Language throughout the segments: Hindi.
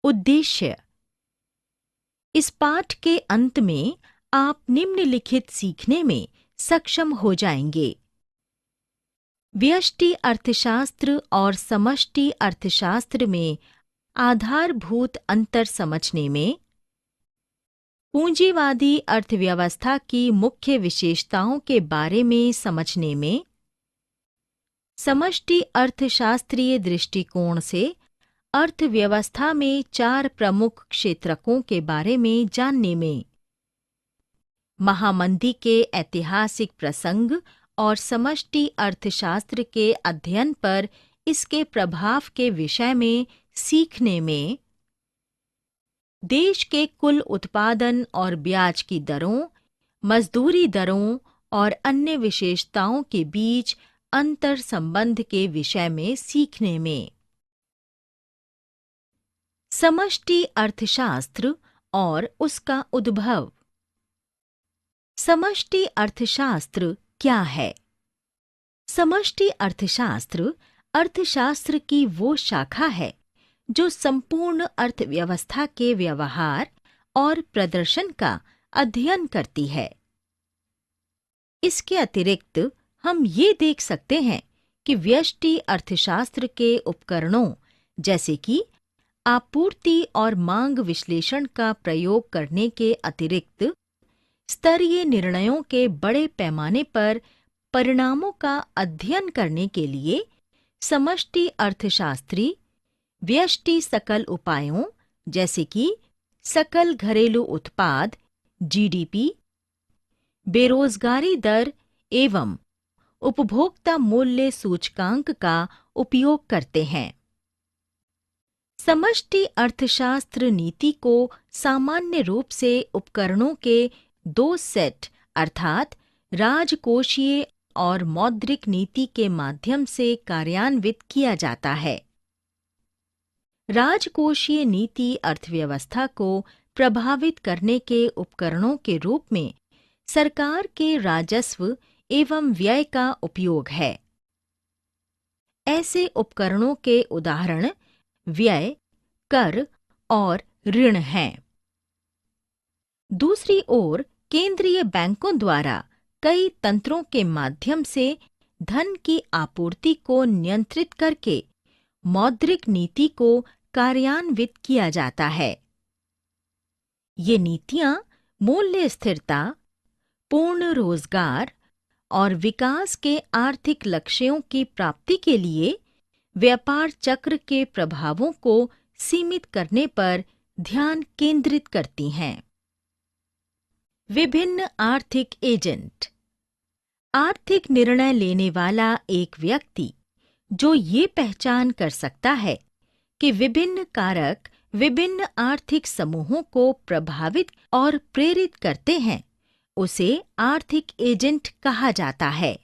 उद्देश्य। इस पाठ के अंत में आप निम्नलिखित सीखने में सक्षम हो जाएंगे। व्यष्टि अर्थशास्त्र और समष्टि अर्थशास्त्र में आधारभूत अंतर समझने में, पूंजीवादी अर्थव्यवस्था की मुख्य विशेषताओं के बारे में समझने में, समष्टि अर्थशास्त्रीय दृष्टिकोण से अर्थव्यवस्था में 4 प्रमुख क्षेत्रकों के बारे में जानने में, महामंदी के ऐतिहासिक प्रसंग और समष्टि अर्थशास्त्र के अध्ययन पर इसके प्रभाव के विषय में सीखने में, देश के कुल उत्पादन और ब्याज की दरों, मजदूरी दरों और अन्य विशेषताओं के बीच अंतर संबंध के विषय में सीखने में। समष्टि अर्थशास्त्र और उसका उद्भव। समष्टि अर्थशास्त्र क्या है? समष्टि अर्थशास्त्र अर्थशास्त्र की वो शाखा है जो संपूर्ण अर्थव्यवस्था के व्यवहार और प्रदर्शन का अध्ययन करती है। इसके अतिरिक्त हम ये देख सकते हैं कि व्यष्टि अर्थशास्त्र के उपकरणों जैसे कि आपूर्ति और मांग विश्लेषण का प्रयोग करने के अतिरिक्त स्तरीय निर्णयों के बड़े पैमाने पर परिणामों का अध्ययन करने के लिए समष्टि अर्थशास्त्री व्यष्टि सकल उपायों जैसे कि सकल घरेलू उत्पाद जीडीपी, बेरोजगारी दर एवं उपभोक्ता मूल्य सूचकांक का उपयोग करते हैं। समष्टि अर्थशास्त्र नीति को सामान्य रूप से उपकरणों के 2 सेट अर्थात राजकोषीय और मौद्रिक नीति के माध्यम से कार्यान्वित किया जाता है। राजकोषीय नीति अर्थव्यवस्था को प्रभावित करने के उपकरणों के रूप में सरकार के राजस्व एवं व्यय का उपयोग है। ऐसे उपकरणों के उदाहरण व्यय, कर और ऋण हैं। दूसरी ओर केंद्रीय बैंकों द्वारा कई तंत्रों के माध्यम से धन की आपूर्ति को नियंत्रित करके मौद्रिक नीति को कार्यान्वित किया जाता है। ये नीतियां मूल्य स्थिरता, पूर्ण रोजगार और विकास के आर्थिक लक्ष्यों की प्राप्ति के लिए व्यापार चक्र के प्रभावों को सीमित करने पर ध्यान केंद्रित करती हैं। विभिन्न आर्थिक एजेंट। आर्थिक निर्णय लेने वाला एक व्यक्ति जो ये पहचान कर सकता है कि विभिन्न कारक विभिन्न आर्थिक समूहों को प्रभावित और प्रेरित करते हैं, उसे आर्थिक एजेंट कहा जाता है।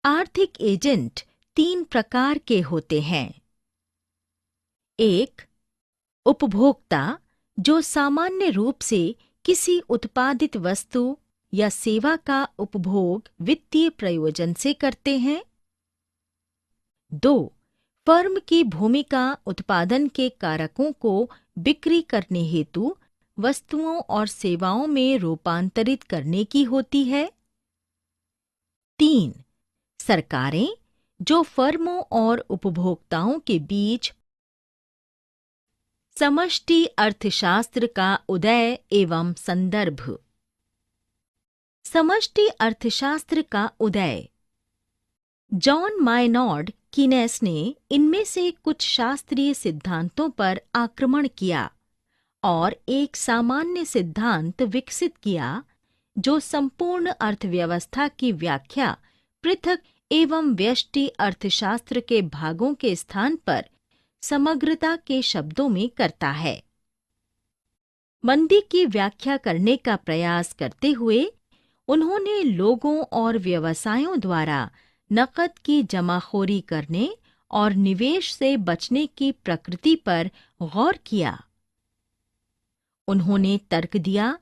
आर्थिक एजेंट 3 प्रकार के होते हैं। 1. उपभोक्ता, जो सामान्य रूप से किसी उत्पादित वस्तु या सेवा का उपभोग वित्तीय प्रयोजन से करते हैं। 2. फर्म की भूमिका उत्पादन के कारकों को बिक्री करने हेतु वस्तुओं और सेवाओं में रूपांतरित करने की होती है। 3. सरकारें, जो फर्मों और उपभोक्ताओं के बीच। समष्टि अर्थशास्त्र का उदय एवं संदर्भ। समष्टि अर्थशास्त्र का उदय। जॉन मायनॉर्ड कीनेस ने इनमें से कुछ शास्त्रीय सिद्धांतों पर आक्रमण किया और एक सामान्य सिद्धांत विकसित किया जो संपूर्ण अर्थव्यवस्था की व्याख्या पृथक एवं व्यष्टि अर्थशास्त्र के भागों के स्थान पर समग्रता के शब्दों में करता है। मंदी की व्याख्या करने का प्रयास करते हुए उन्होंने लोगों और व्यवसायों द्वारा नकद की जमाखोरी करने और निवेश से बचने की प्रकृति पर गौर किया। उन्होंने तर्क दिया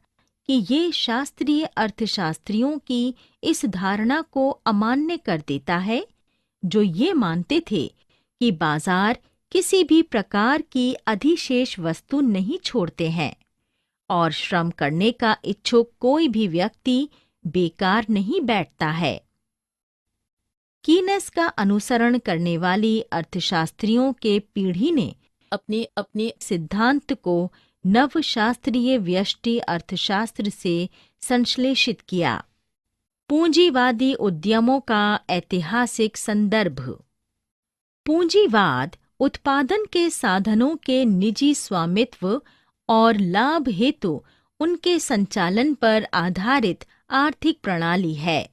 कि ये शास्त्रीय अर्थशास्त्रियों की इस धारणा को अमान्य कर देता है जो ये मानते थे कि बाजार किसी भी प्रकार की अधिशेष वस्तु नहीं छोड़ते हैं और श्रम करने का इच्छुक कोई भी व्यक्ति बेकार नहीं बैठता है। कीनेस का अनुसरण करने वाली अर्थशास्त्रियों के पीढ़ी ने अपने अपने सिद्धांत को नवशास्त्रीय व्यष्टि अर्थशास्त्र से संश्लेषित किया। पूंजीवादी उद्यमों का ऐतिहासिक संदर्भ। पूंजीवाद उत्पादन के साधनों के निजी स्वामित्व और लाभ हेतु उनके संचालन पर आधारित आर्थिक प्रणाली है।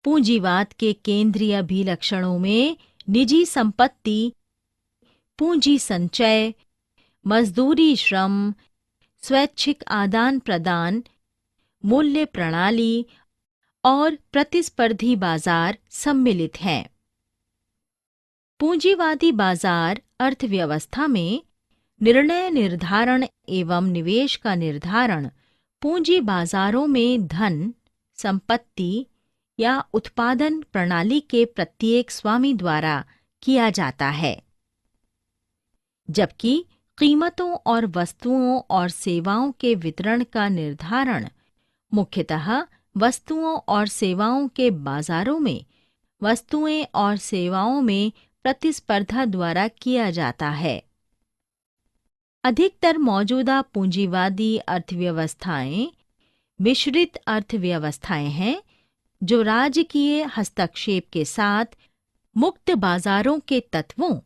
पूंजीवाद के केंद्रीय अभिलक्षणों में निजी संपत्ति, पूंजी संचय, मजदूरी श्रम, स्वैच्छिक आदान प्रदान, मूल्य प्रणाली और प्रतिस्पर्धी बाजार सम्मिलित हैं। पूंजीवादी बाजार अर्थव्यवस्था में निर्णय निर्धारण एवं निवेश का निर्धारण पूंजी बाजारों में धन, संपत्ति या उत्पादन प्रणाली के प्रत्येक स्वामी द्वारा किया जाता है, जबकि कीमतों और वस्तुओं और सेवाओं के वितरण का निर्धारण मुख्यतः वस्तुओं और सेवाओं के बाजारों में वस्तुएं और सेवाओं में प्रतिस्पर्धा द्वारा किया जाता है। अधिकतर मौजूदा पूंजीवादी अर्थव्यवस्थाएं मिश्रित अर्थव्यवस्थाएं हैं जो राजकीय हस्तक्षेप के साथ मुक्त बाजारों के तत्वों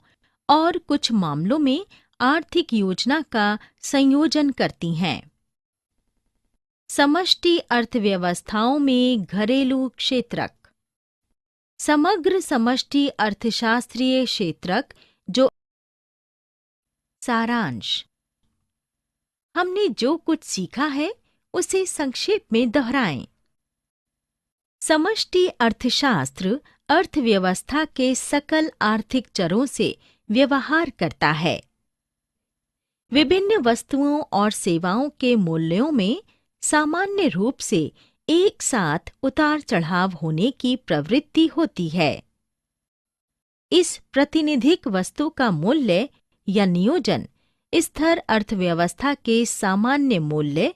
और कुछ मामलों में आर्थिक योजना का संयोजन करती हैं। समष्टि अर्थव्यवस्थाओं में घरेलू क्षेत्रक। समग्र समष्टि अर्थशास्त्रीय क्षेत्रक जो सारांश। हमने जो कुछ सीखा है उसे संक्षेप में दोहराएं। समष्टि अर्थशास्त्र अर्थव्यवस्था के सकल आर्थिक चरों से व्यवहार करता है। विभिन्न वस्तुओं और सेवाओं के मूल्यों में सामान्य रूप से एक साथ उतार चढ़ाव होने की प्रवृत्ति होती है। इस प्रातिनिधिक वस्तु का मूल्य या नियोजन स्थिर अर्थव्यवस्था के सामान्य मूल्य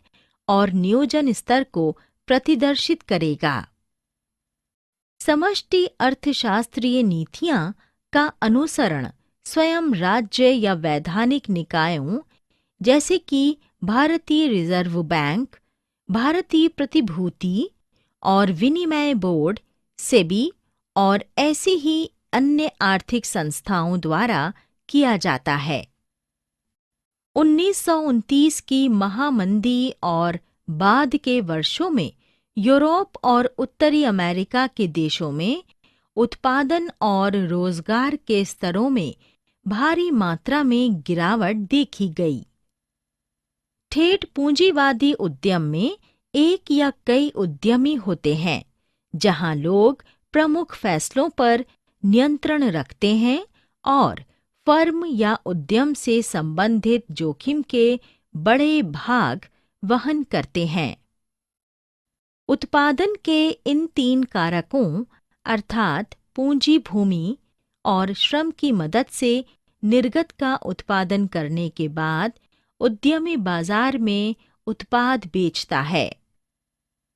और नियोजन स्तर को प्रतिदर्शित करेगा। समष्टि अर्थशास्त्रीय नीतियां का अनुसरण स्वयं राज्य या वैधानिक निकायों जैसे कि भारतीय रिजर्व बैंक, भारतीय प्रतिभूति और विनिमय बोर्ड सेबी और ऐसी ही अन्य आर्थिक संस्थाओं द्वारा किया जाता है। 1929 की महामंदी और बाद के वर्षों में यूरोप और उत्तरी अमेरिका के देशों में उत्पादन और रोजगार के स्तरों में भारी मात्रा में गिरावट देखी गई। ठेठ पूंजीवादी उद्यम में एक या कई उद्यमी होते हैं, जहां लोग प्रमुख फैसलों पर नियंत्रण रखते हैं और फर्म या उद्यम से संबंधित जोखिम के बड़े भाग वहन करते हैं। उत्पादन के इन तीन कारकों अर्थात पूंजी, भूमि और श्रम की मदद से निर्गत का उत्पादन करने के बाद उद्यमी बाजार में उत्पाद बेचता है।